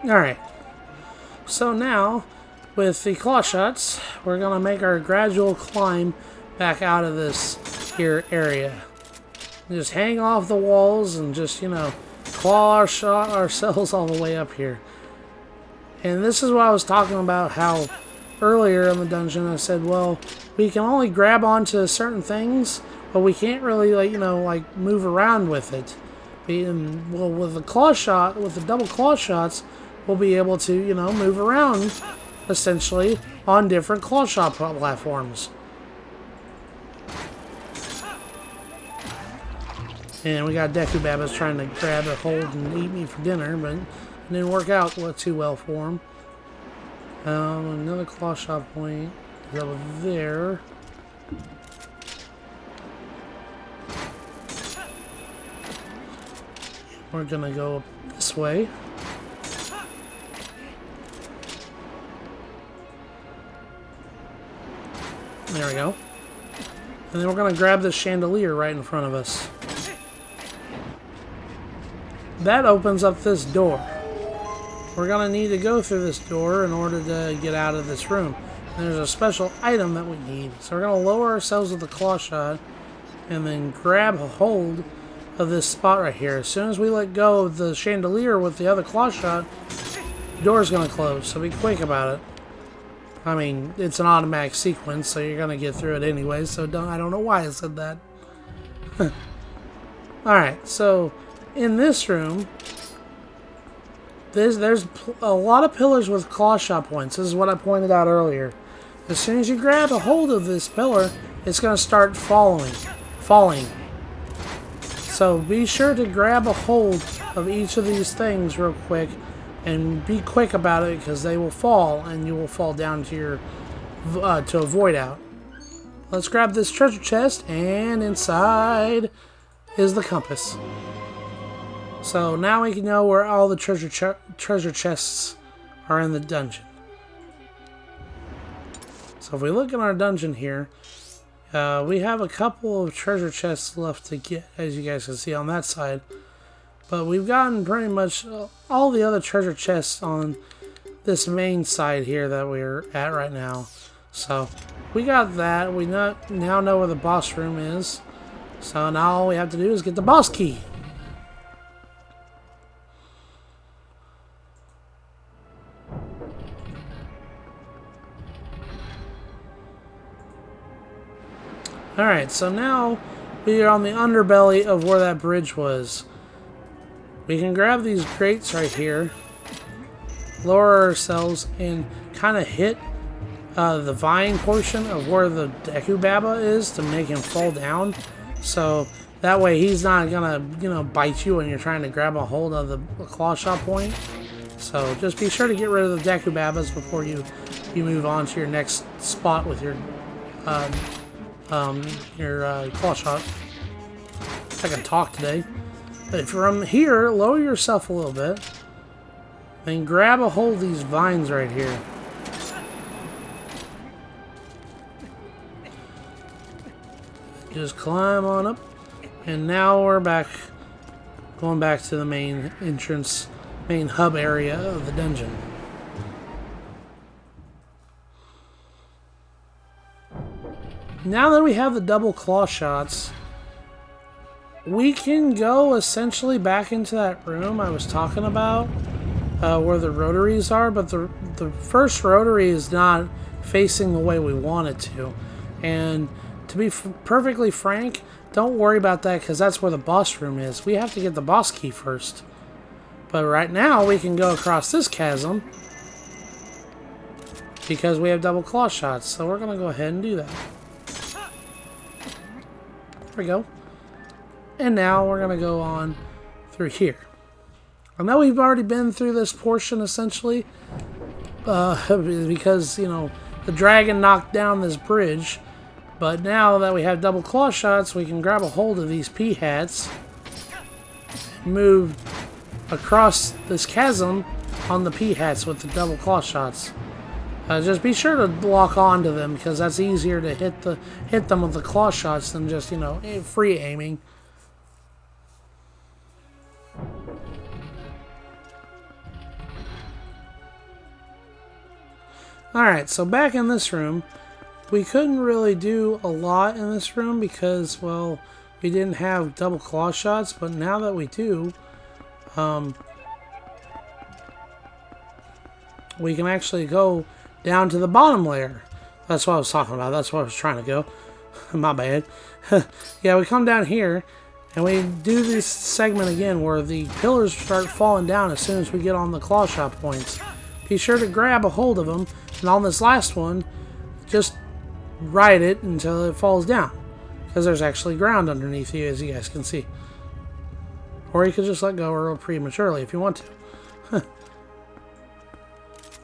Alright. So now, with the claw shots, we're going to make our gradual climb back out of this here area. Just hang off the walls and just, you know, claw ourselves all the way up here. And this is what I was talking about, how earlier in the dungeon I said, well, we can only grab onto certain things, but we can't really, like, you know, like move around with it. Well, with the claw shot, with the double claw shots, we'll be able to, you know, move around essentially on different claw shot platforms. And we got Deku Babas trying to grab a hold and eat me for dinner, but it didn't work out too well for him. Another claw shot point is over there. We're gonna go up this way. There we go. And then we're gonna grab the chandelier right in front of us. That opens up this door. We're going to need to go through this door in order to get out of this room. And there's a special item that we need. So we're going to lower ourselves with the claw shot and then grab a hold of this spot right here. As soon as we let go of the chandelier with the other claw shot, the door's going to close. So be quick about it. I mean, it's an automatic sequence, so you're going to get through it anyway. So I don't know why I said that. Alright, so in this room, there's a lot of pillars with claw shot points. This is what I pointed out earlier. As soon as you grab a hold of this pillar, it's going to start falling. So be sure to grab a hold of each of these things real quick, and be quick about it because they will fall, and you will fall down to your to a void out. Let's grab this treasure chest, and inside is the compass. So now we can know where all the treasure chests are in the dungeon. So if we look in our dungeon here, we have a couple of treasure chests left to get, as you guys can see on that side. But we've gotten pretty much all the other treasure chests on this main side here that we're at right now. So we got that. We now know where the boss room is. So now all we have to do is get the boss key. Alright, so now we are on the underbelly of where that bridge was. We can grab these grates right here, lower ourselves, and kind of hit the vine portion of where the Deku Baba is to make him fall down. So that way he's not gonna, you know, bite you when you're trying to grab a hold of the claw shot point. So just be sure to get rid of the Deku Babas before you move on to your next spot with your claw shot. I can talk today. But from here, lower yourself a little bit, and grab a hold of these vines right here. Just climb on up, and now we're going back to the main entrance, main hub area of the dungeon. Now that we have the double claw shots, we can go essentially back into that room I was talking about, where the rotaries are, but the first rotary is not facing the way we want it to. And to be perfectly frank, don't worry about that because that's where the boss room is. We have to get the boss key first. But right now we can go across this chasm because we have double claw shots. So we're going to go ahead and do that. There we go. And now we're going to go on through here. I know we've already been through this portion essentially because, you know, the dragon knocked down this bridge. But now that we have double claw shots, we can grab a hold of these pea hats, move across this chasm on the pea hats with the double claw shots. Just be sure to lock onto them because that's easier to hit them with the claw shots than just, you know, free aiming. Alright, so back in this room, we couldn't really do a lot in this room because, well, we didn't have double claw shots, but now that we do, we can actually go down to the bottom layer. That's what I was talking about. That's what I was trying to go. My bad. Yeah, we come down here, and we do this segment again where the pillars start falling down as soon as we get on the claw shot points. Be sure to grab a hold of them, and on this last one, just ride it until it falls down. Because there's actually ground underneath you, as you guys can see. Or you could just let go real prematurely if you want to.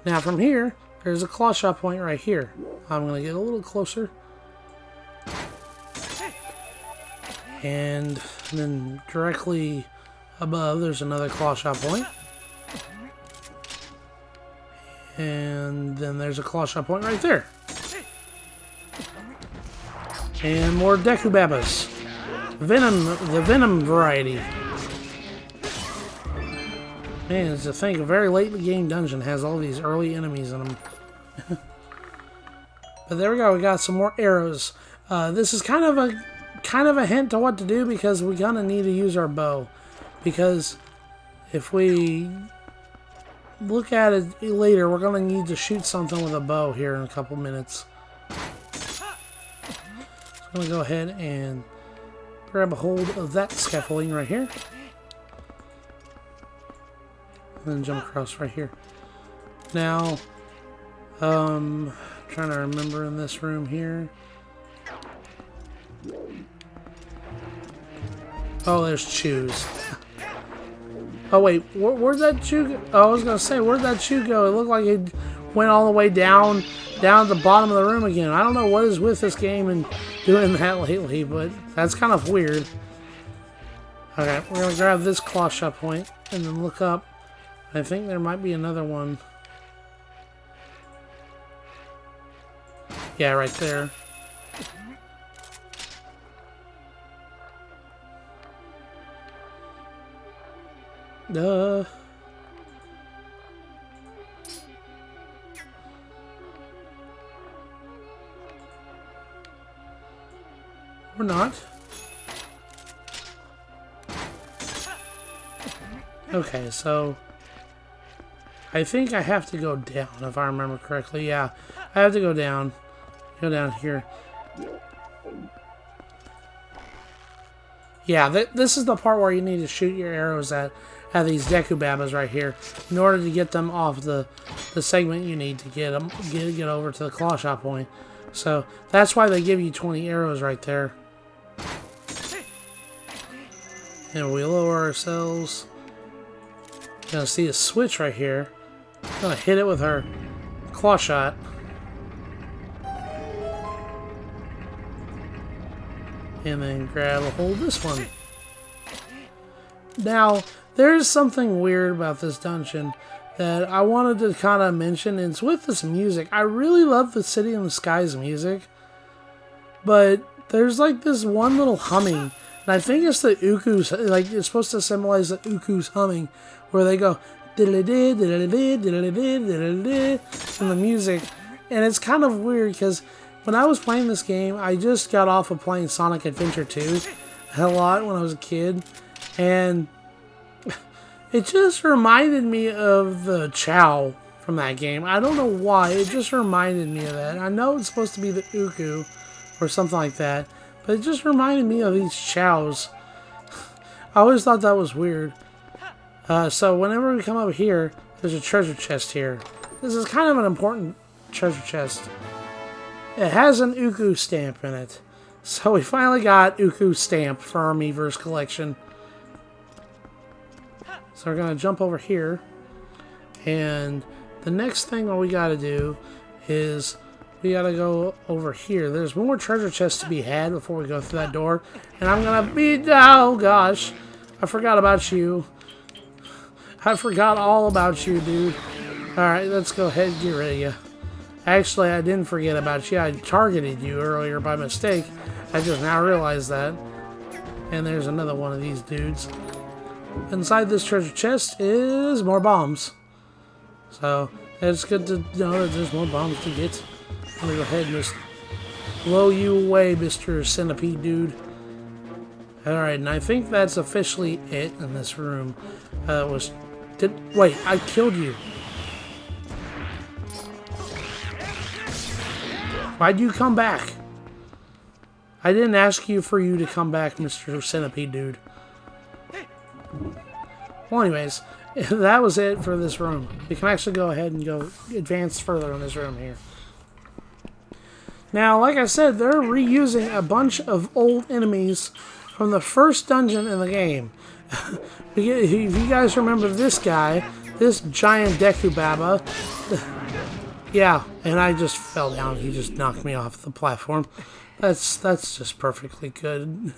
Now from here, there's a claw shot point right here. I'm going to get a little closer. And then directly above, there's another claw shot point. And then there's a claw shot point right there. And more Dekubabas. The Venom variety. Man, to think a very late game dungeon has all these early enemies in them. But there we go, we got some more arrows. This is kind of a hint to what to do because we're gonna need to use our bow. Because if we look at it later, we're gonna need to shoot something with a bow here in a couple minutes. So I'm gonna go ahead and grab a hold of that scaffolding right here. And then jump across right here. Now, trying to remember in this room here. Oh, there's chews. Oh wait, where'd that chew go? Oh, I was gonna say, where'd that chew go? It looked like it went all the way down at the bottom of the room again. I don't know what is with this game and doing that lately, but that's kind of weird. Okay, we're gonna grab this claw shot point and then look up. I think there might be another one. Yeah, right there. Duh. Or not. Okay, so I think I have to go down, if I remember correctly. Yeah, I have to go down. Go down here. Yeah, this is the part where you need to shoot your arrows at these Dekubabas right here in order to get them off the segment you need to get over to the claw shot point. So that's why they give you 20 arrows right there. And we lower ourselves. You're gonna see a switch right here. I'm gonna hit it with our claw shot. And then grab a hold of this one. Now, there's something weird about this dungeon that I wanted to kind of mention. It's with this music. I really love the City in the Skies music. But there's like this one little humming. And I think it's the Uku's, like it's supposed to symbolize the Uku's humming. Where they go in the music. And it's kind of weird because when I was playing this game, I just got off of playing Sonic Adventure 2 a lot when I was a kid. And it just reminded me of the Chow from that game. I don't know why, it just reminded me of that. I know it's supposed to be the Uku or something like that, but it just reminded me of these Chows. I always thought that was weird. So whenever we come over here, there's a treasure chest here. This is kind of an important treasure chest. It has an Uku stamp in it. So we finally got Uku stamp for our Miiverse collection. So we're going to jump over here. And the next thing that we got to do is we got to go over here. There's more treasure chests to be had before we go through that door. And I'm going to be... Oh gosh. I forgot about you. I forgot all about you, dude. Alright, let's go ahead and get rid of you. Actually, I didn't forget about you. I targeted you earlier by mistake. I just now realized that. And there's another one of these dudes. Inside this treasure chest is more bombs. So, It's good to know that there's more bombs to get. I'm gonna go ahead and just blow you away, Mr. Centipede dude. Alright, and I think that's officially it in this room. Wait, I killed you. Why'd you come back? I didn't ask you for you to come back, Mr. Centipede dude. Well, anyways, that was it for this room. We can actually go ahead and go advance further in this room here. Now, like I said, they're reusing a bunch of old enemies from the first dungeon in the game. If you guys remember this guy, this giant Deku Baba, yeah, and I just fell down. He just knocked me off the platform. That's just perfectly good.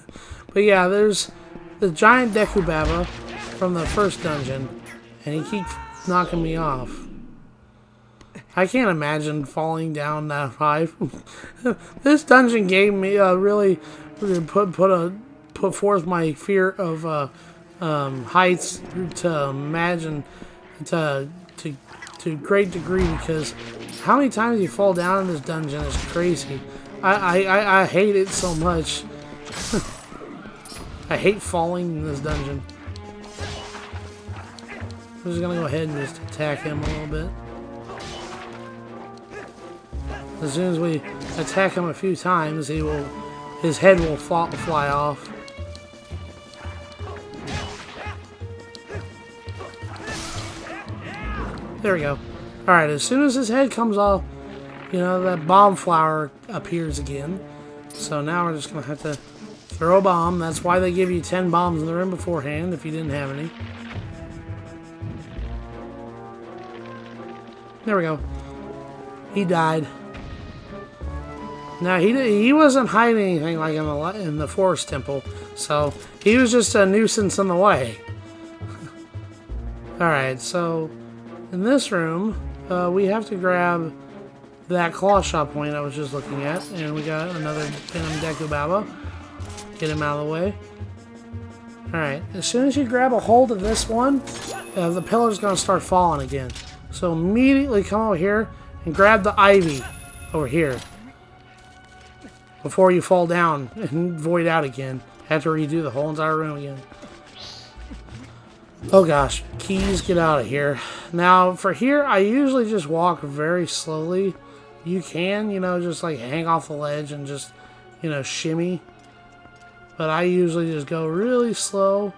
But yeah, there's the giant Deku Baba from the first dungeon, and he keeps knocking me off. I can't imagine falling down that high. This dungeon gave me really put forth my fear of heights to imagine to great degree, because how many times you fall down in this dungeon is crazy. I hate it so much. I hate falling in this dungeon. I'm just gonna go ahead and just attack him a little bit. As soon as we attack him a few times, his head will fly off. There we go. Alright, as soon as his head comes off, you know, that bomb flower appears again. So now we're just going to have to throw a bomb. That's why they give you 10 bombs in the room beforehand if you didn't have any. There we go. He died. Now, he wasn't hiding anything like in the forest temple, so he was just a nuisance in the way. Alright, so in this room, we have to grab that claw shot point I was just looking at, and we got another Venom Deku Baba. Get him out of the way. Alright, as soon as you grab a hold of this one, the pillar's going to start falling again. So immediately come over here and grab the ivy over here before you fall down and void out again. Have to redo the whole entire room again. Oh gosh, keys, get out of here. Now for here, I usually just walk very slowly. You can, you know, just like hang off the ledge and just, you know, shimmy. But I usually just go really slow.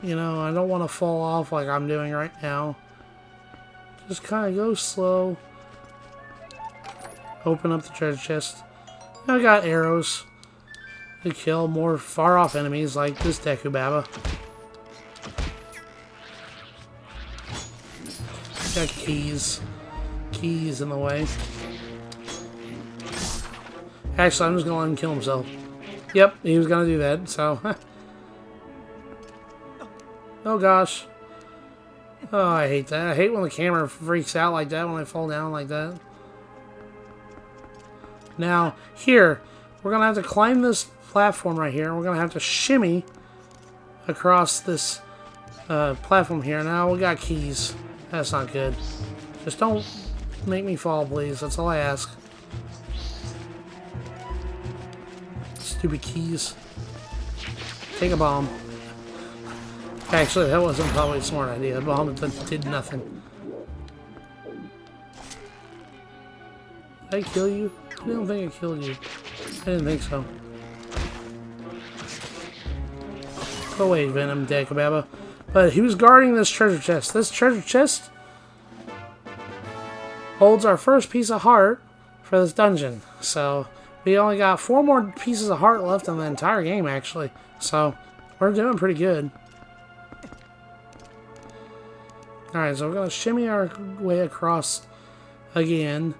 You know, I don't want to fall off like I'm doing right now. Just kind of go slow. Open up the treasure chest. I got arrows to kill more far-off enemies like this Deku Baba. Got keys. Keys in the way. Actually, I'm just going to let him kill himself. Yep, he was going to do that, so... Oh gosh. Oh, I hate that. I hate when the camera freaks out like that when I fall down like that. Now, here, we're going to have to climb this platform right here. We're going to have to shimmy across this platform here. Now, we got keys. That's not good. Just don't make me fall, please. That's all I ask. Stupid keys. Take a bomb. Actually, that wasn't probably a smart idea. A bomb that did nothing. Did I kill you? I don't think I killed you. I didn't think so. Go away, Venom Deku Baba. But he was guarding this treasure chest. This treasure chest holds our first piece of heart for this dungeon. So, we only got 4 more pieces of heart left in the entire game, actually. So, we're doing pretty good. Alright, so we're going to shimmy our way across again.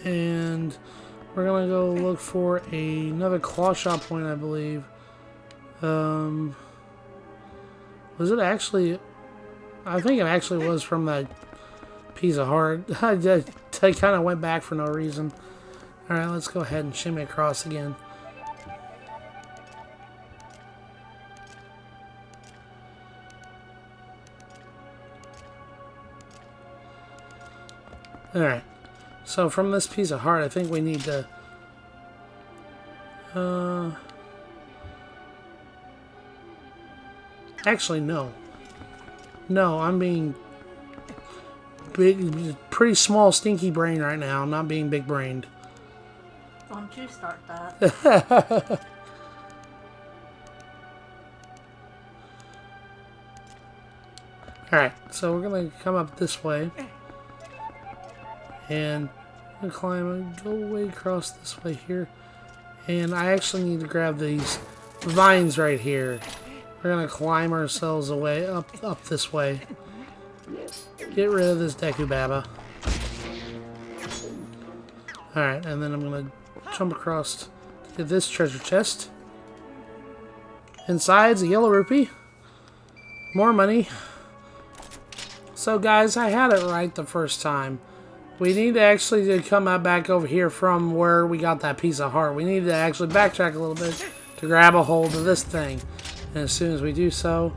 And we're going to go look for another claw shot point, I believe. Was it actually... I think it actually was from that piece of heart. I kind of went back for no reason. Alright, let's go ahead and shimmy across again. Alright. So from this piece of heart, I think we need to... Actually, no. No, I'm being... big, pretty small, stinky brain right now. I'm not being big-brained. Don't you start that. Alright, so we're gonna come up this way. And I'm gonna climb, go way across this way here. And I actually need to grab these vines right here. We're gonna climb ourselves away up this way. Get rid of this Deku Baba. Alright, and then I'm gonna jump across to get this treasure chest. Inside's a yellow rupee. More money. So guys, I had it right the first time. We need to actually come back over here from where we got that piece of heart. We need to actually backtrack a little bit to grab a hold of this thing. And as soon as we do so...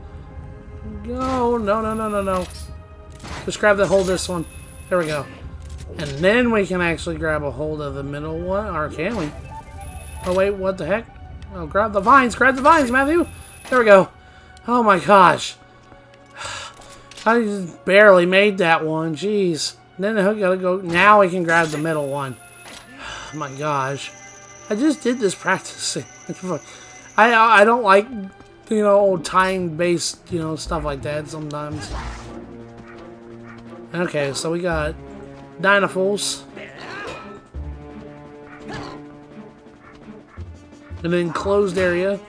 No. Just grab the hold of this one. There we go. And then we can actually grab a hold of the middle one. Or can we? Oh wait, what the heck? Oh, grab the vines. Grab the vines, Matthew. There we go. Oh my gosh. I just barely made that one. Jeez. And then I gotta go. Now we can grab the middle one. Oh my gosh. I just did this practicing. I don't like, you know, time-based, you know, stuff like that sometimes. Okay, so we got Dynafools. An enclosed area.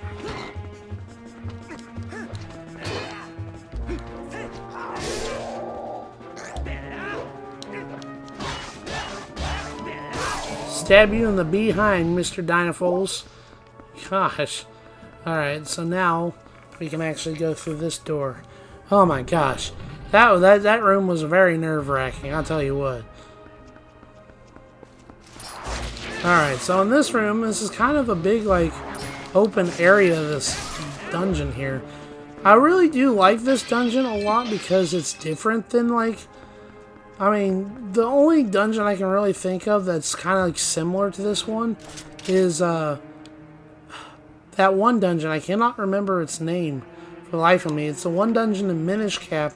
Stab you in the behind, Mr. Dynafools. Gosh. Alright, so now we can actually go through this door. Oh my gosh. That room was very nerve-wracking, I'll tell you what. Alright, so in this room, this is kind of a big, like, open area of this dungeon here. I really do like this dungeon a lot because it's different than, like... I mean, the only dungeon I can really think of that's kind of, like, similar to this one is, that one dungeon. I cannot remember its name for the life of me. It's the one dungeon in Minish Cap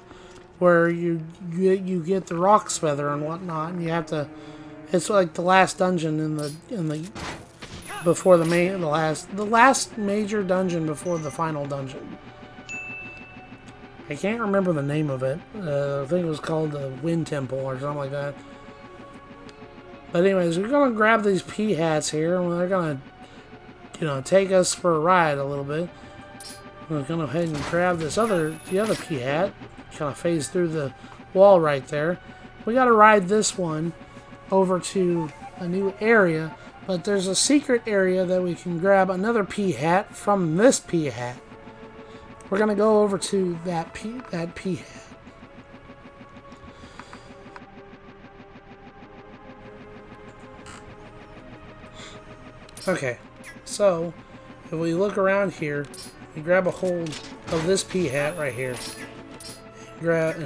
where you get the Rock's Feather and whatnot, and you have to... It's like the last dungeon in the before the last major dungeon before the final dungeon. I can't remember the name of it. I think it was called the Wind Temple or something like that. But anyways, we're gonna grab these pea hats here, and they're gonna, you know, take us for a ride a little bit. We're gonna go ahead and grab the other pea hat. Kind of phase through the wall right there. We gotta ride this one over to a new area, but there's a secret area that we can grab another pea hat from this pea hat. We're gonna go over to that pea hat. Okay, so if we look around here, we grab a hold of this pea hat right here. Grab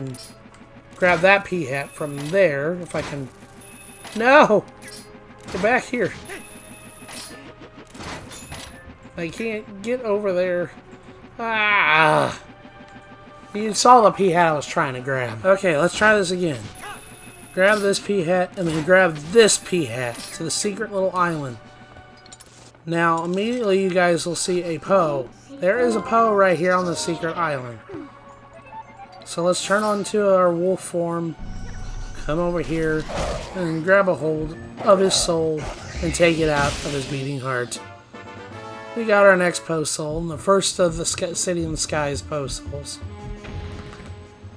that pea hat from there, if I can. No! Get back here. I can't get over there. Ah! You saw the pea hat I was trying to grab. Okay, let's try this again. Grab this pea hat, and then grab this pea hat to the secret little island. Now, immediately you guys will see a Poe. There is a Poe right here on the secret island. So let's turn on to our wolf form. Come over here and grab a hold of his soul and take it out of his beating heart. We got our next Poe soul, and the first of the City in the Sky's Poe souls.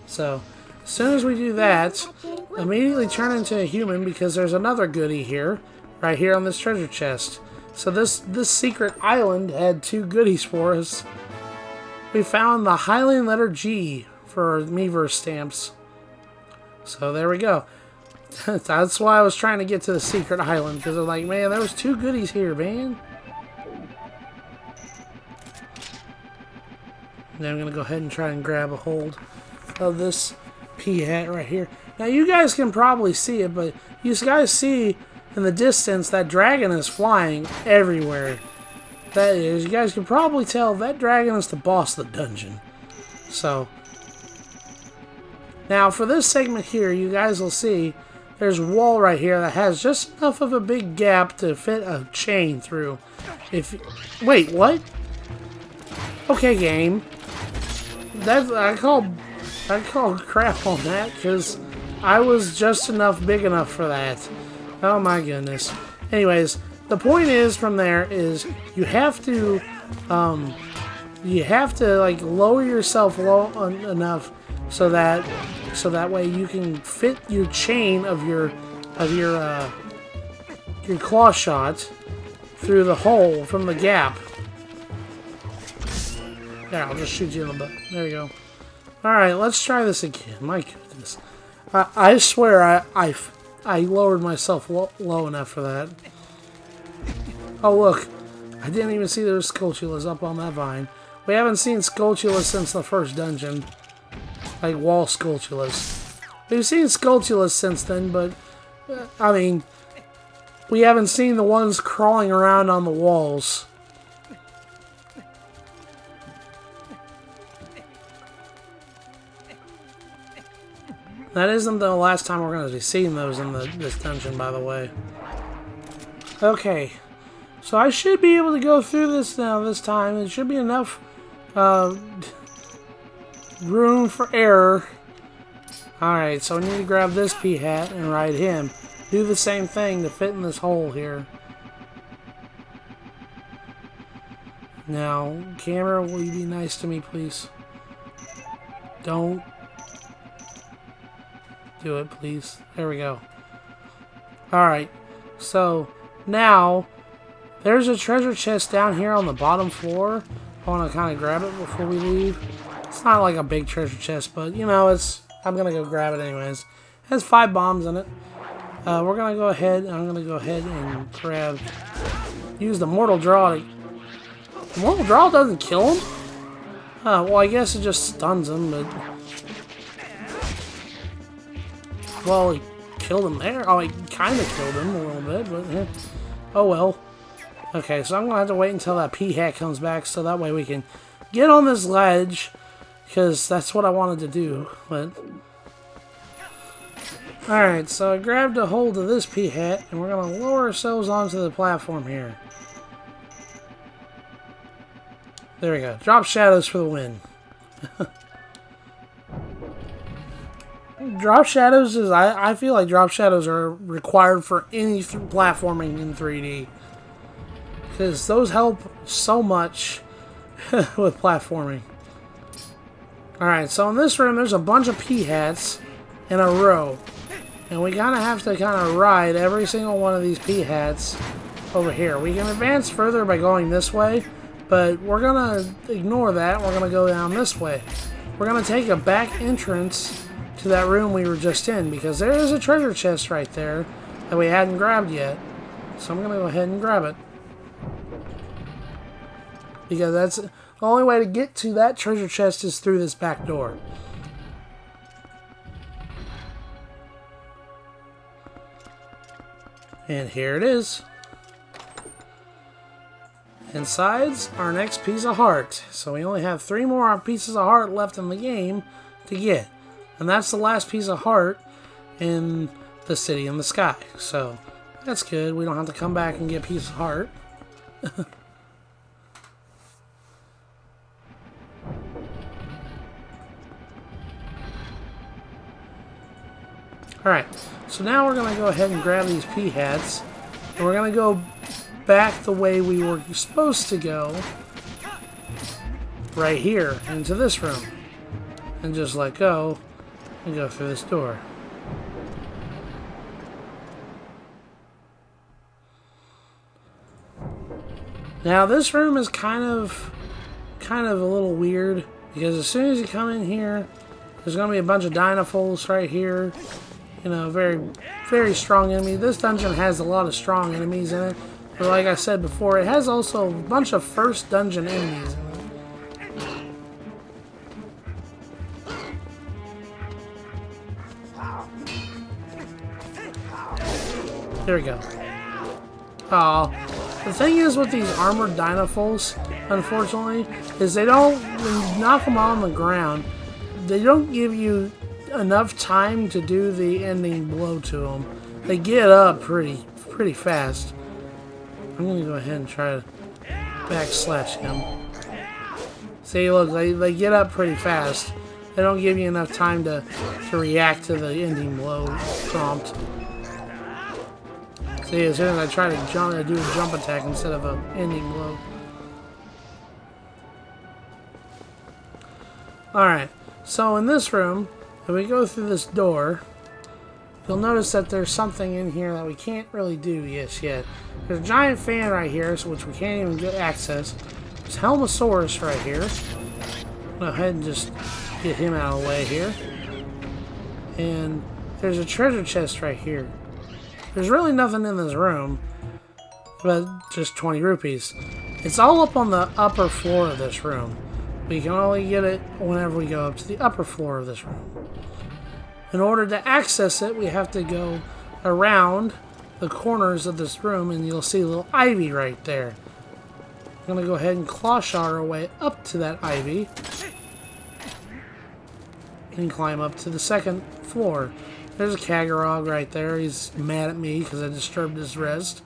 So, as soon as we do that, immediately turn into a human because there's another goodie here, right here on this treasure chest. So this secret island had two goodies for us. We found the Hylian letter G for Miiverse stamps. So there we go. That's why I was trying to get to the secret island, because I'm like, man, there was two goodies here, man. Now I'm going to go ahead and try and grab a hold of this P-hat right here. Now you guys can probably see it, but you guys see in the distance that dragon is flying everywhere. That is, you guys can probably tell that dragon is the boss of the dungeon. So, now for this segment here, you guys will see there's a wall right here that has just enough of a big gap to fit a chain through. Wait, what? Okay, game. I call crap on that because I was just big enough for that. Oh my goodness. Anyways, the point is from there is you have to like lower yourself low enough so that way you can fit your chain of your claw shot through the hole from the gap. There, I'll just shoot you in the butt. There we go. Alright, let's try this again. My goodness. I swear I lowered myself low enough for that. Oh, look. I didn't even see there was Skulltulas up on that vine. We haven't seen Skulltulas since the first dungeon. Like wall Skulltulas. We've seen Skulltulas since then, but I mean, we haven't seen the ones crawling around on the walls. That isn't the last time we're going to be seeing those in this dungeon, by the way. Okay, so I should be able to go through this now this time. It should be enough room for error. Alright, so we need to grab this P-hat and ride him. Do the same thing to fit in this hole here. Now, camera, will you be nice to me, please? Don't do it, please. There we go. Alright, so now there's a treasure chest down here on the bottom floor. I want to kind of grab it before we leave. It's not like a big treasure chest, but you know, I'm gonna go grab it anyways. It has 5 bombs in it. We're gonna go ahead. I'm gonna go ahead and use the mortal draw. The mortal draw doesn't kill him. Well, I guess it just stuns him, but well, he killed him there. Oh, he kind of killed him a little bit, but oh well. Okay, so I'm gonna have to wait until that P-hat comes back, so that way we can get on this ledge, because that's what I wanted to do. But alright, so I grabbed a hold of this P-hat, and we're gonna lower ourselves onto the platform here. There we go. Drop shadows for the win. Drop shadows is, I feel like drop shadows are required for any platforming in 3D. Because those help so much with platforming. Alright, so in this room there's a bunch of P-hats in a row. And we kind of have to ride every single one of these P-hats over here. We can advance further by going this way, but we're going to ignore that. We're going to go down this way. We're going to take a back entrance to that room we were just in, because there is a treasure chest right there that we hadn't grabbed yet. So I'm going to go ahead and grab it. Because that's the only way to get to that treasure chest is through this back door. And here it is. Inside's our next piece of heart. So we only have 3 more pieces of heart left in the game to get. And that's the last piece of heart in the city in the sky. So that's good. We don't have to come back and get a piece of heart. Alright, so now we're going to go ahead and grab these P-hats, and we're going to go back the way we were supposed to go, right here, into this room, and just let go, and go through this door. Now this room is kind of a little weird, because as soon as you come in here, there's going to be a bunch of Dynafulls right here. You know, very, very strong enemy. This dungeon has a lot of strong enemies in it. But like I said before, it has also a bunch of first dungeon enemies in it. There we go. Oh, the thing is with these armored Dynafulls, unfortunately, is they don't, when you knock them on the ground, they don't give you enough time to do the ending blow to them. They get up pretty fast. I'm gonna go ahead and try to backslash him. See, look, they get up pretty fast. They don't give you enough time to react to the ending blow prompt. See, as soon as I try to jump, I do a jump attack instead of an ending blow. Alright, so in this room, if we go through this door, you'll notice that there's something in here that we can't really do yet. There's a giant fan right here, which we can't even get access. There's Helmosaurus right here. Go ahead and just get him out of the way here. And there's a treasure chest right here. There's really nothing in this room, but just 20 rupees. It's all up on the upper floor of this room. We can only get it whenever we go up to the upper floor of this room. In order to access it, we have to go around the corners of this room, and you'll see a little ivy right there. I'm going to go ahead and claw shot our way up to that ivy and climb up to the second floor. There's a Kagorog right there. He's mad at me because I disturbed his rest.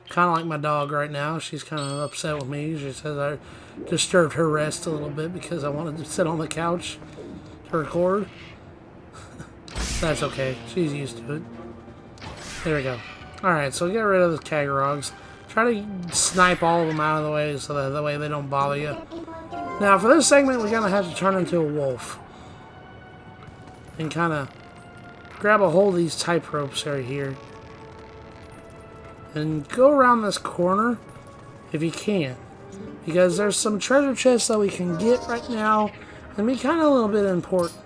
Kind of like my dog right now. She's kind of upset with me. She says I disturbed her rest a little bit because I wanted to sit on the couch to record. That's okay. She's used to it. There we go. Alright, so get rid of the Kagorogs. Try to snipe all of them out of the way so that way they don't bother you. Now, for this segment, we're going to have to turn into a wolf. And kind of grab a hold of these type ropes right here. And go around this corner if you can. Because there's some treasure chests that we can get right now. And be kind of a little bit important.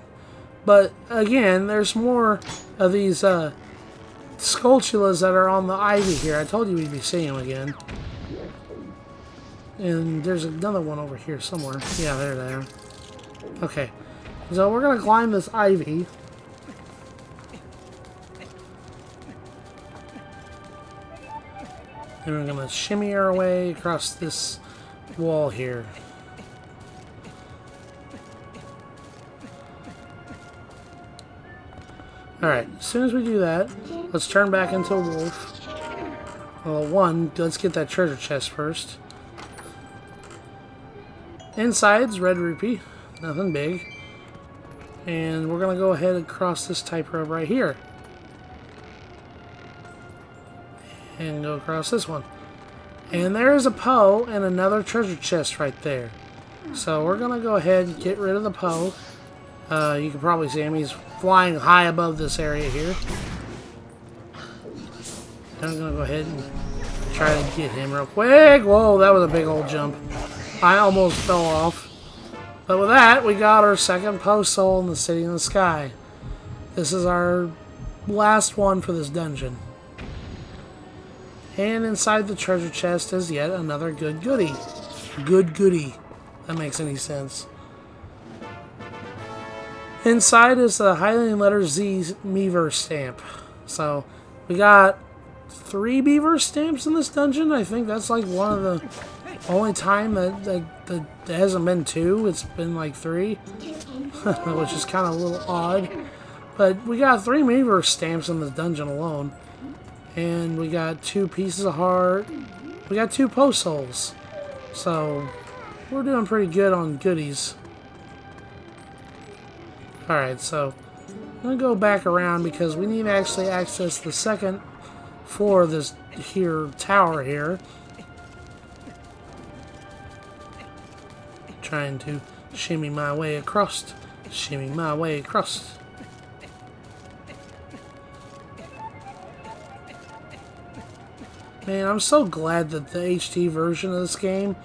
But again, there's more of these Skulltulas that are on the ivy here. I told you we'd be seeing them again. And there's another one over here somewhere. Yeah, there they are. Okay. So we're going to climb this ivy. And we're going to shimmy our way across this wall here. Alright, as soon as we do that, let's turn back into a wolf. Well, let's get that treasure chest first. Inside's red rupee, nothing big. And we're going to go ahead and cross this type rope right here. And go across this one. And there's a Poe and another treasure chest right there. So we're going to go ahead and get rid of the Poe. You can probably see him. He's flying high above this area here. I'm going to go ahead and try to get him real quick. Whoa, that was a big old jump. I almost fell off. But with that, we got our second Poe soul in the City in the Sky. This is our last one for this dungeon. And inside the treasure chest is yet another good goodie. Good goodie. That makes any sense. Inside is the Hylian letter Z Beaver stamp. So we got 3 Beaver stamps in this dungeon. I think that's like one of the only time that hasn't been 2. It's been like 3, which is kind of a little odd. But we got 3 Beaver stamps in this dungeon alone. And we got 2 pieces of heart. We got 2 Poe souls. So we're doing pretty good on goodies. Alright, so I'm going to go back around because we need to actually access the second floor of this here tower here. Trying to shimmy my way across. Shimmy my way across. Man, I'm so glad that the HD version of this game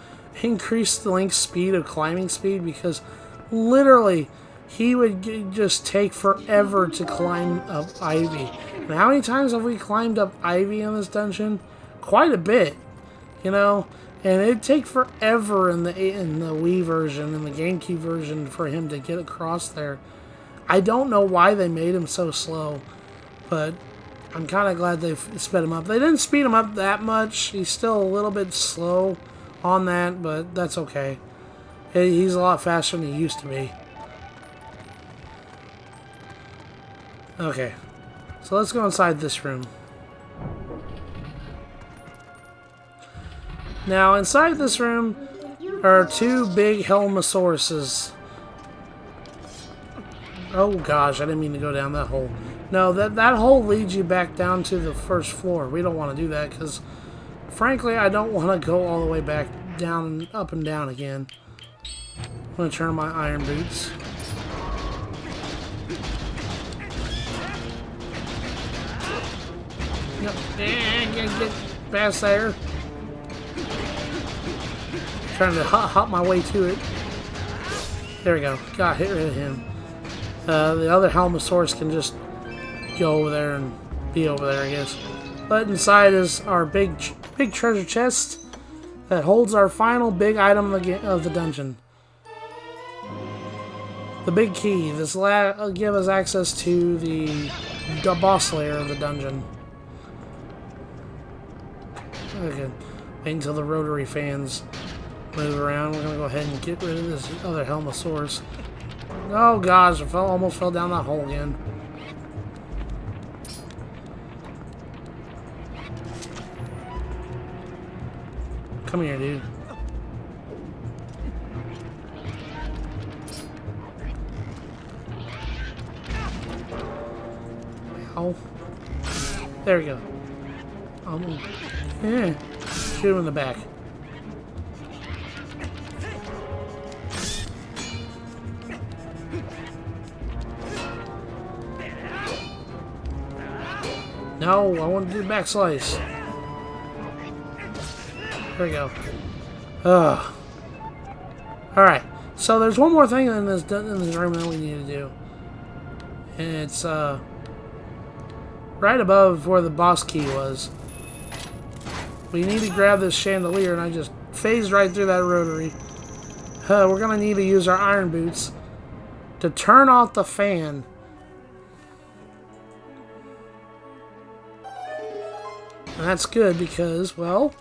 increased the Link's speed of climbing speed because literally he would just take forever to climb up Ivy. And how many times have we climbed up Ivy in this dungeon? Quite a bit, you know? And it'd take forever in the Wii version, in the GameCube version, for him to get across there. I don't know why they made him so slow, but I'm kind of glad they sped him up. They didn't speed him up that much. He's still a little bit slow on that, but that's okay. He's a lot faster than he used to be. Okay, so let's go inside this room. Now, inside this room are 2 big Helmosauruses. Oh gosh, I didn't mean to go down that hole. No, that hole leads you back down to the first floor. We don't want to do that because, frankly, I don't want to go all the way back down, up and down again. I'm going to turn on my iron boots. Yep. Get past there. Trying to hop my way to it. There we go. Got hit rid of him. The other Helmosaurus can just go over there and be over there, I guess. But inside is our big treasure chest that holds our final big item of the dungeon. The big key. This will give us access to the boss layer of the dungeon. Okay. Wait until the rotary fans move around. We're gonna go ahead and get rid of this other Helmosaurus. Oh gosh, I almost fell down that hole again. Come here, dude. Ow. There we go. Yeah. Shoot him in the back. No, I want to do the back slice. There we go. Ugh. Alright, so there's one more thing in this room that we need to do. And it's right above where the boss key was. We need to grab this chandelier, and I just phased right through that rotary. We're going to need to use our iron boots to turn off the fan. And that's good because, well,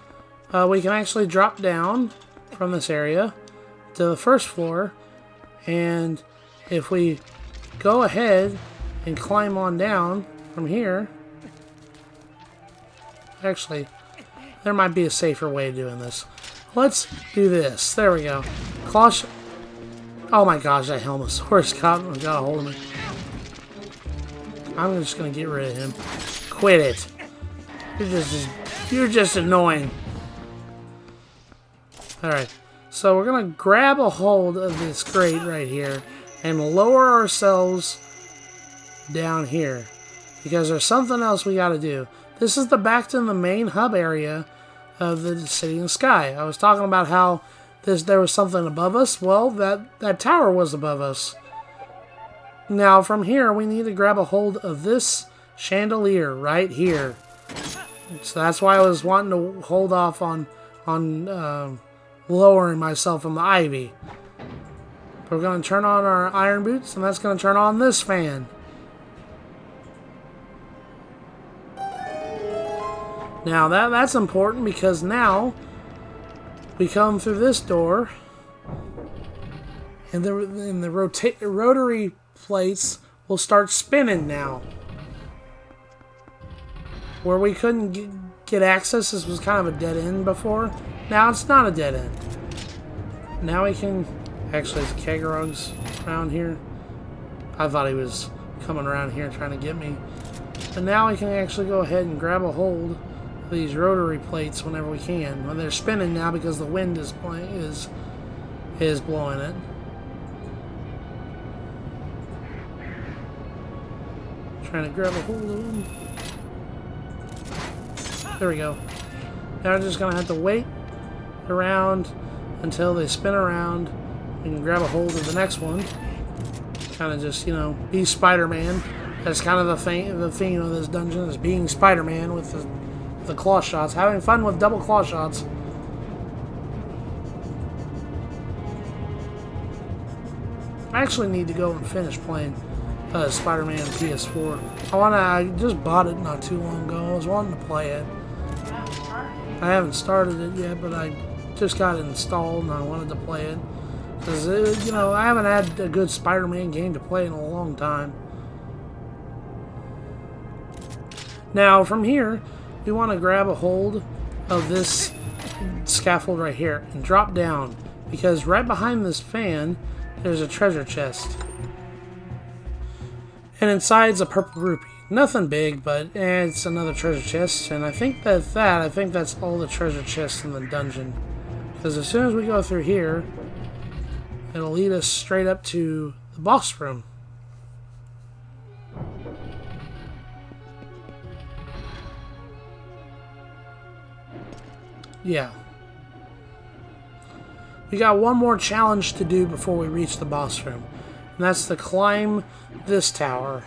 we can actually drop down from this area to the first floor. And if we go ahead and climb on down from here, actually, there might be a safer way of doing this. Let's do this. There we go. Oh my gosh, that Helmosaurus got a hold of me. I'm just going to get rid of him. Quit it. You're just annoying. Alright, so we're going to grab a hold of this crate right here and lower ourselves down here. Because there's something else we got to do. This is back to the main hub area of the City in the Sky. I was talking about how there was something above us. Well, that tower was above us. Now, from here, we need to grab a hold of this chandelier right here. So that's why I was wanting to hold off on lowering myself from the ivy. We're going to turn on our iron boots, and that's going to turn on this fan. Now that's important because now we come through this door, and the rotary plates will start spinning now. Where we couldn't get access, this was kind of a dead end before. Now it's not a dead end. Now we can... Actually, it's Kagurog's around here. I thought he was coming around here trying to get me. But now we can actually go ahead and grab a hold of these rotary plates whenever we can. Well, they're spinning now because the wind is blowing it. Trying to grab a hold of them. There we go. Now we're just going to have to wait around until they spin around. We can grab a hold of the next one. Kind of just, be Spider-Man. That's kind of the theme of this dungeon, is being Spider-Man with the claw shots. Having fun with double claw shots. I actually need to go and finish playing Spider-Man PS4. I just bought it not too long ago. I was wanting to play it. I haven't started it yet, but I just got it installed and I wanted to play it. Because, you know, I haven't had a good Spider-Man game to play in a long time. Now, from here, we want to grab a hold of this scaffold right here and drop down. Because right behind this fan, there's a treasure chest. And inside's a purple rupee. Nothing big, but it's another treasure chest. And I think that's all the treasure chests in the dungeon. Because as soon as we go through here, it'll lead us straight up to the boss room. Yeah. We got one more challenge to do before we reach the boss room. And that's to climb this tower.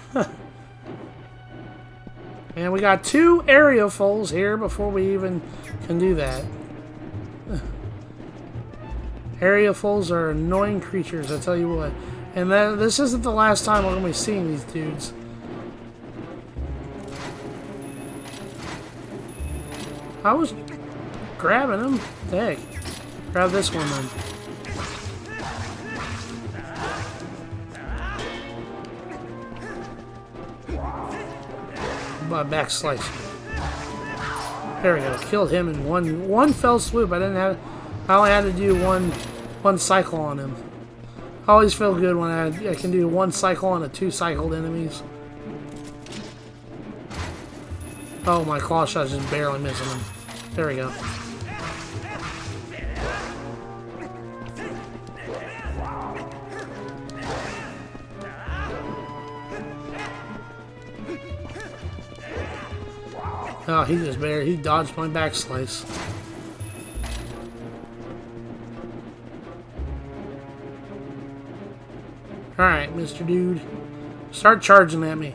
And we got 2 area fulls here before we even can do that. Area fulls are annoying creatures, I tell you what. And this isn't the last time we're going to be seeing these dudes. I was grabbing them. Dang. Grab this one then. By back slice. There we go. Killed him in one fell swoop. I only had to do one cycle on him. I always feel good when I can do 1 cycle on a 2 cycled enemies. Oh, my claw shot's just barely missing him. There we go. Oh, he dodged my back slice. Alright, Mr. Dude. Start charging at me.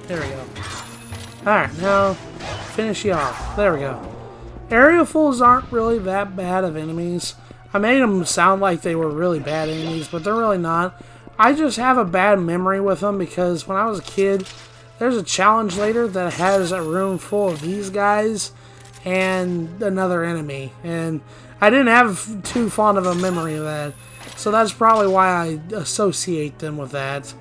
There we go. Alright, now finish you off. There we go. Area fulls aren't really that bad of enemies. I made them sound like they were really bad enemies, but they're really not. I just have a bad memory with them because when I was a kid, there's a challenge later that has a room full of these guys and another enemy. And I didn't have too fond of a memory of that. So that's probably why I associate them with that.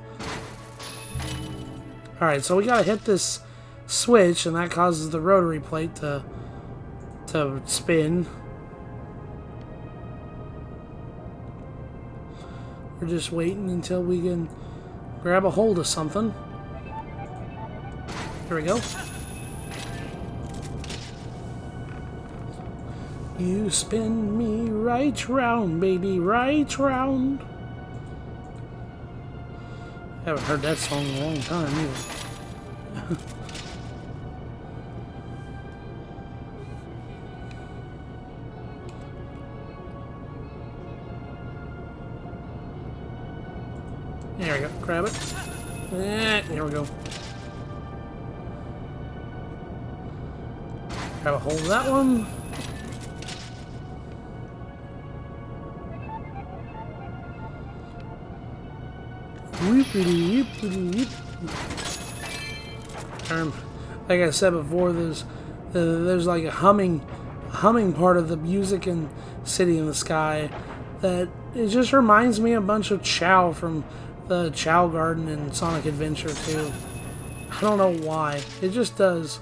Alright, so we gotta hit this switch, and that causes the rotary plate to spin. We're just waiting until we can grab a hold of something. Here we go. You spin me right round, baby, right round. Haven't heard that song in a long time either. There we go. Grab it. Here we go. Grab a hold of that one. Like I said before, there's like a humming part of the music in City in the Sky that it just reminds me a bunch of Chow from the Chow Garden in Sonic Adventure 2. I don't know why. It just does.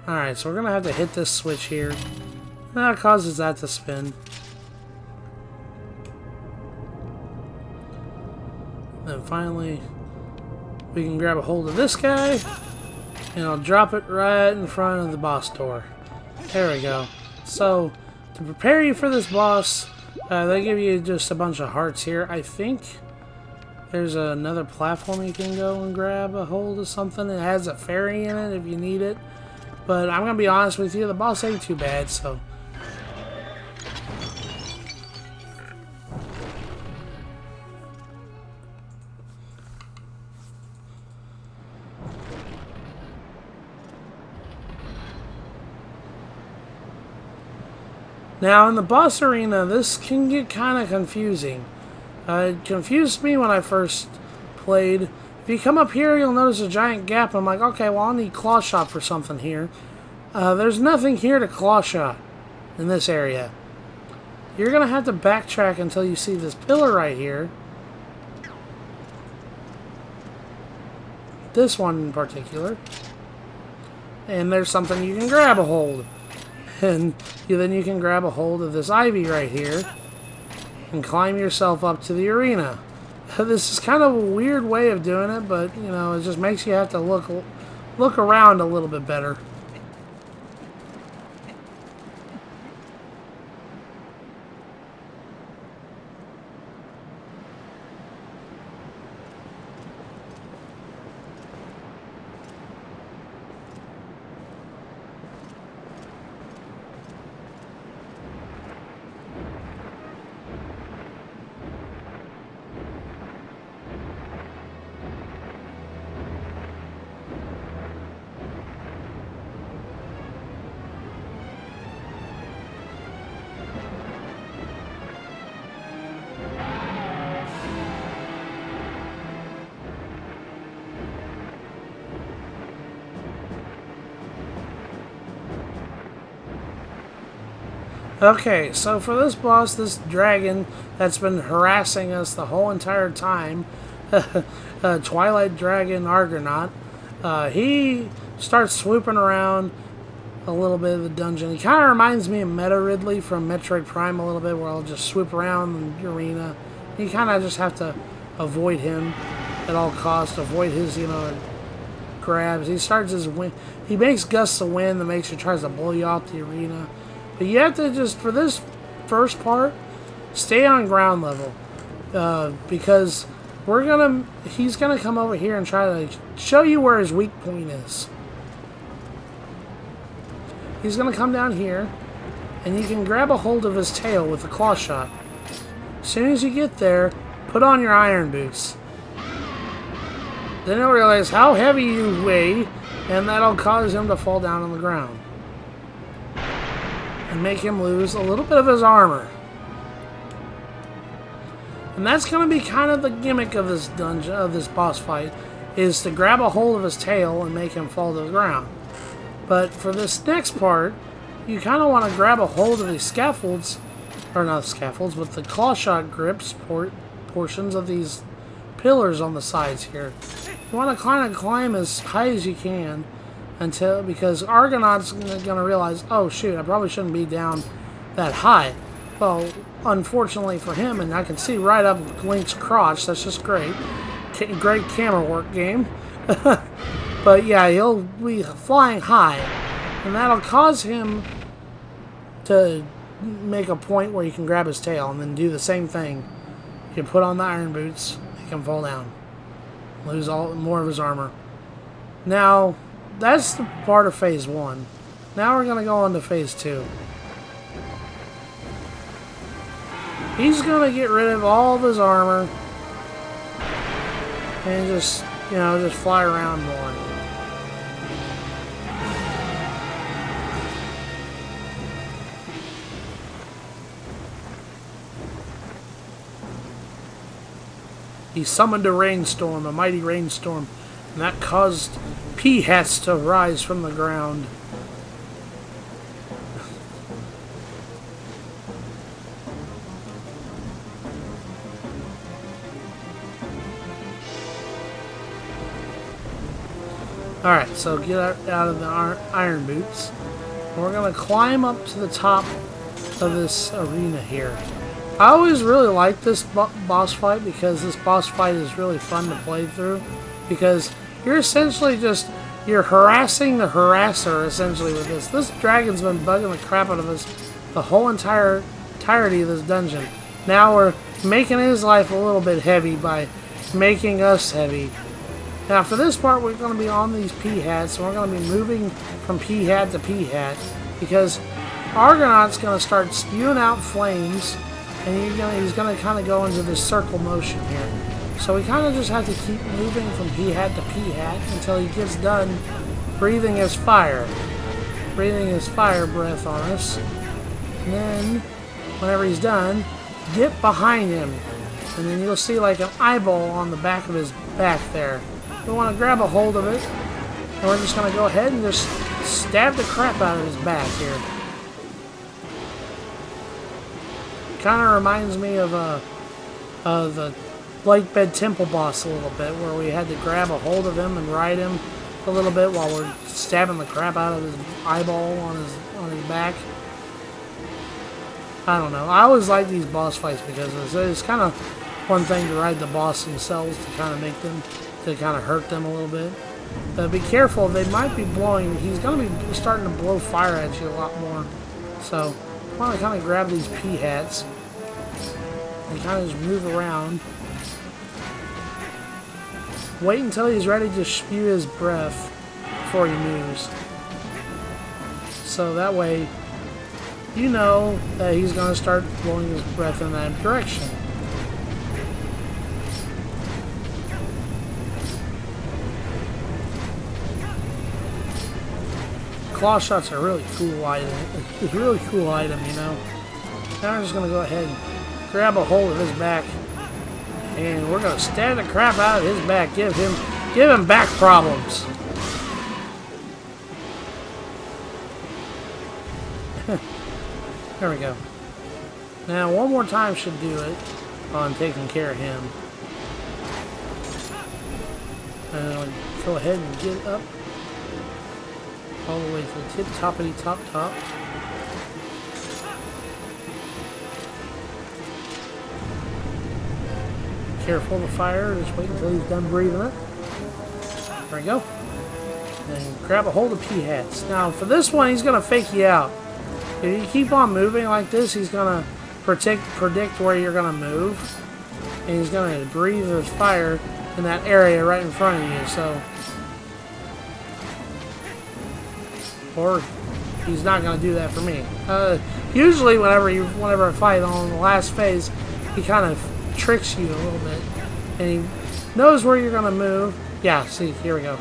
Alright, so we're going to have to hit this switch here. And that causes that to spin. Then finally, we can grab a hold of this guy. And I'll drop it right in front of the boss door. There we go. So, to prepare you for this boss, they give you just a bunch of hearts here. I think there's another platform you can go and grab a hold of something. It has a fairy in it if you need it. But I'm going to be honest with you, the boss ain't too bad, so. Now, in the boss arena, this can get kind of confusing. It confused me when I first played. If you come up here, you'll notice a giant gap. I'm like, okay, well, I'll need claw shot for something here. There's nothing here to claw shot in this area. You're going to have to backtrack until you see this pillar right here. This one in particular. And there's something you can grab a hold. And then you can grab a hold of this ivy right here and climb yourself up to the arena. This is kind of a weird way of doing it, but, you know, it just makes you have to look around a little bit better. Okay, so for this boss, this dragon that's been harassing us the whole entire time, Twilight Dragon Argorok, he starts swooping around a little bit of the dungeon. He kind of reminds me of Meta Ridley from Metroid Prime a little bit, where I'll just swoop around the arena. You kind of just have to avoid him at all costs, avoid his, you know, grabs. He starts his wind. He makes gusts of wind that makes you tries to blow you off the arena. But you have to just, for this first part, stay on ground level. Because he's gonna come over here and try to show you where his weak point is. He's gonna come down here, and you can grab a hold of his tail with a claw shot. As soon as you get there, put on your iron boots. Then he'll realize how heavy you weigh, and that'll cause him to fall down on the ground. And make him lose a little bit of his armor. And that's going to be kind of the gimmick of this dungeon, of this boss fight, is to grab a hold of his tail and make him fall to the ground. But for this next part, you kind of want to grab a hold of these scaffolds, or not scaffolds, but the claw shot grips portions of these pillars on the sides here. You want to kind of climb as high as you can, because Argonauts going to realize, oh shoot, I probably shouldn't be down that high. Well, unfortunately for him, and I can see right up Link's crotch, that's just great. Great camera work, game. But yeah, he'll be flying high, and that'll cause him to make a point where you can grab his tail, and then do the same thing. You put on the iron boots, he can fall down. Lose more of his armor. Now, that's the part of phase 1. Now we're going to go on to phase 2. He's going to get rid of all of his armor and just, you know, just fly around more. He summoned a rainstorm, a mighty rainstorm, and that caused pea hats to rise from the ground. Alright, so get out of the iron boots. And we're going to climb up to the top of this arena here. I always really like this boss fight, because this boss fight is really fun to play through. Because you're essentially just, you're harassing the harasser, essentially, with this. This dragon's been bugging the crap out of us the whole entirety of this dungeon. Now we're making his life a little bit heavy by making us heavy. Now for this part, we're going to be on these pea hats, and we're going to be moving from pea hat to pea hat, because Argonauts going to start spewing out flames, and he's going to kind of go into this circle motion here. So we kind of just have to keep moving from pea hat to pea hat until he gets done breathing his fire breath on us. And then, whenever he's done, get behind him. And then you'll see like an eyeball on the back of his back there. We want to grab a hold of it. And we're just going to go ahead and just stab the crap out of his back here. Kind of reminds me of the Lakebed Temple boss a little bit, where we had to grab a hold of him and ride him a little bit while we're stabbing the crap out of his eyeball on his back. I don't know. I always like these boss fights because it's kind of one thing to ride the boss themselves to kind of make them, to kind of hurt them a little bit. But be careful, they might be blowing, he's going to be starting to blow fire at you a lot more. So, I want to kind of grab these pea hats and kind of just move around. Wait until he's ready to spew his breath before he moves. So that way, you know that he's going to start blowing his breath in that direction. Claw shots are a really cool item. It's a really cool item, you know. Now I'm just going to go ahead and grab a hold of his back. And we're going to stab the crap out of his back. Give him back problems. There we go. Now, one more time should do it on taking care of him. And I'll go ahead and get up all the way to the tip, toppity top. Careful of the fire, just wait until he's done breathing it. There we go. And grab a hold of pea hats. Now, for this one, he's going to fake you out. If you keep on moving like this, he's going to predict where you're going to move. And he's going to breathe his fire in that area right in front of you. So, or he's not going to do that for me. Usually, whenever I fight on the last phase, he kind of tricks you a little bit, and he knows where you're going to move. Yeah, see, here we go.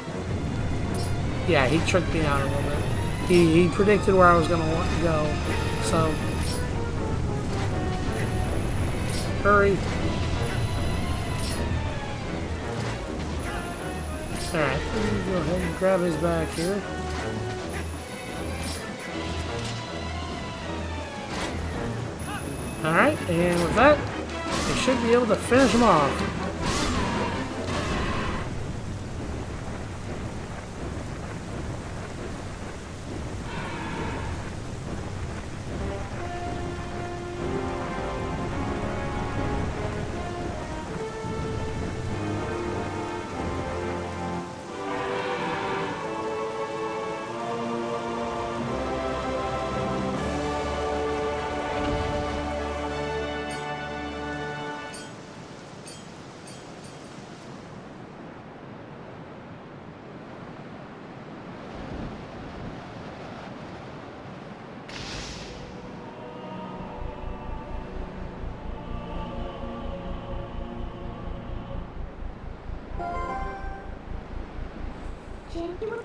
Yeah, he tricked me out a little bit. He predicted where I was going to want to go, so hurry. Alright, let me go ahead and grab his back here. Alright, and with that, we should be able to finish him off.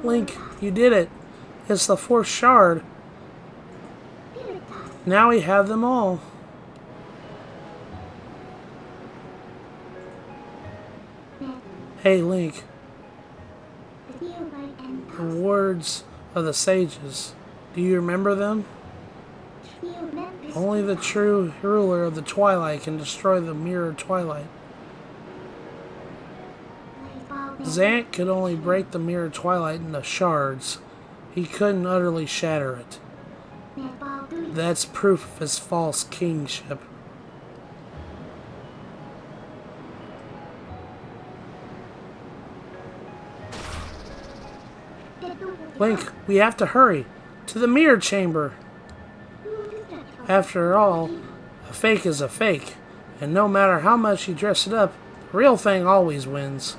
Link, you did it. It's the fourth shard. Now we have them all. Hey, Link. The words of the sages. Do you remember them? Only the true ruler of the Twilight can destroy the Mirror of Twilight. Zant could only break the Mirror of Twilight into shards. He couldn't utterly shatter it. That's proof of his false kingship. Link, we have to hurry. To the mirror chamber. After all, a fake is a fake. And no matter how much you dress it up, the real thing always wins.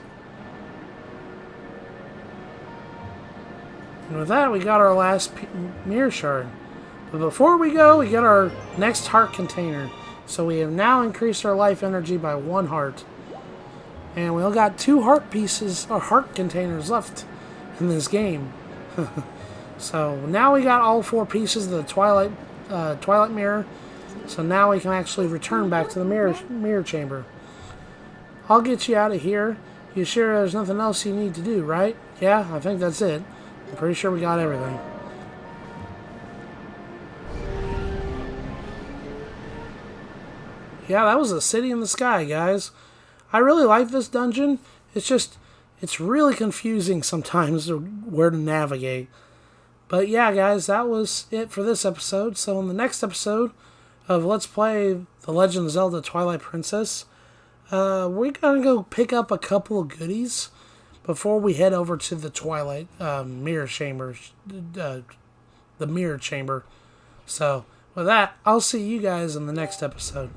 And with that, we got our last mirror shard. But before we go, we get our next heart container. So we have now increased our life energy by 1 heart. And we only got 2 heart pieces, or heart containers left in this game. So now we got all 4 pieces of the Twilight mirror. So now we can actually return back to the mirror chamber. I'll get you out of here. You sure there's nothing else you need to do, right? Yeah, I think that's it. I'm pretty sure we got everything. Yeah, that was a city in the sky, guys. I really like this dungeon. It's really confusing sometimes where to navigate. But yeah, guys, that was it for this episode. So in the next episode of Let's Play The Legend of Zelda Twilight Princess, we're going to go pick up a couple of goodies before we head over to the Twilight Mirror Chamber. The Mirror Chamber. So with that, I'll see you guys in the next episode.